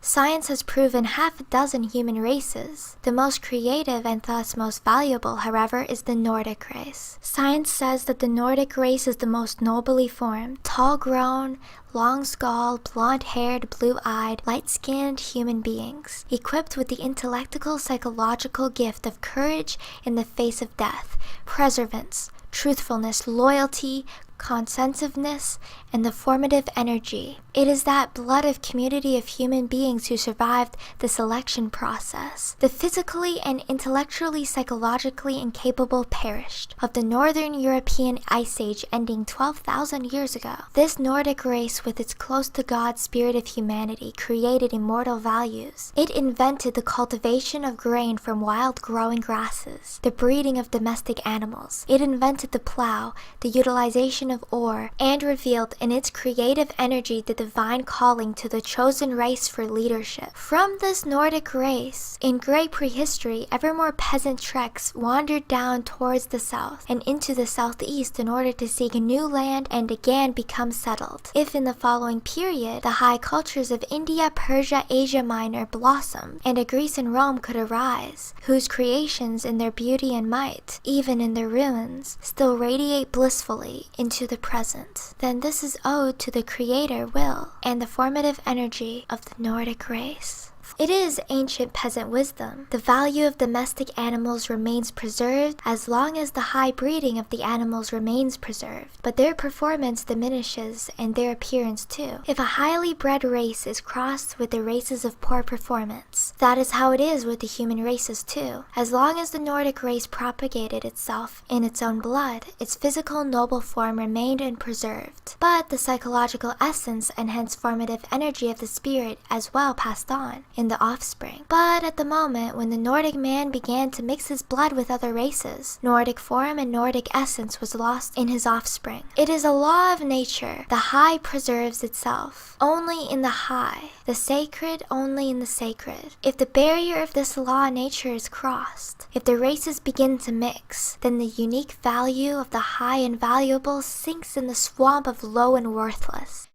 Science has proven half a dozen human races. The most creative and thus most valuable, however, is the Nordic race. Science says that the Nordic race is the most nobly formed, tall-grown, long-skulled, blonde-haired, blue-eyed, light-skinned human beings, equipped with the intellectual psychological gift of courage in the face of death, perseverance, truthfulness, loyalty, conscientiousness, and the formative energy. It is that blood of community of human beings who survived the selection process. The physically and intellectually psychologically incapable perished of the Northern European Ice Age ending 12,000 years ago. This Nordic race with its close to God spirit of humanity created immortal values. It invented the cultivation of grain from wild growing grasses, the breeding of domestic animals. It invented the plow, the utilization of ore, and revealed in its creative energy the divine calling to the chosen race for leadership. From this Nordic race, in great prehistory, ever more peasant treks wandered down towards the south and into the southeast in order to seek a new land and again become settled. If in the following period, the high cultures of India, Persia, Asia Minor blossomed, and a Greece and Rome could arise, whose creations in their beauty and might, even in their ruins, still radiate blissfully into the present, then this is owed to the creator will and the formative energy of the Nordic race. It is ancient peasant wisdom. The value of domestic animals remains preserved as long as the high breeding of the animals remains preserved, but their performance diminishes and their appearance too. If a highly bred race is crossed with the races of poor performance, that is how it is with the human races too. As long as the Nordic race propagated itself in its own blood, its physical noble form remained and preserved, but the psychological essence and hence formative energy of the spirit as well passed on in the offspring. But at the moment when the Nordic man began to mix his blood with other races, Nordic form and Nordic essence was lost in his offspring. It is a law of nature. The high preserves itself only in the high, the sacred only in the sacred. If the barrier of this law of nature is crossed, if the races begin to mix, then the unique value of the high and valuable sinks in the swamp of low and worthless.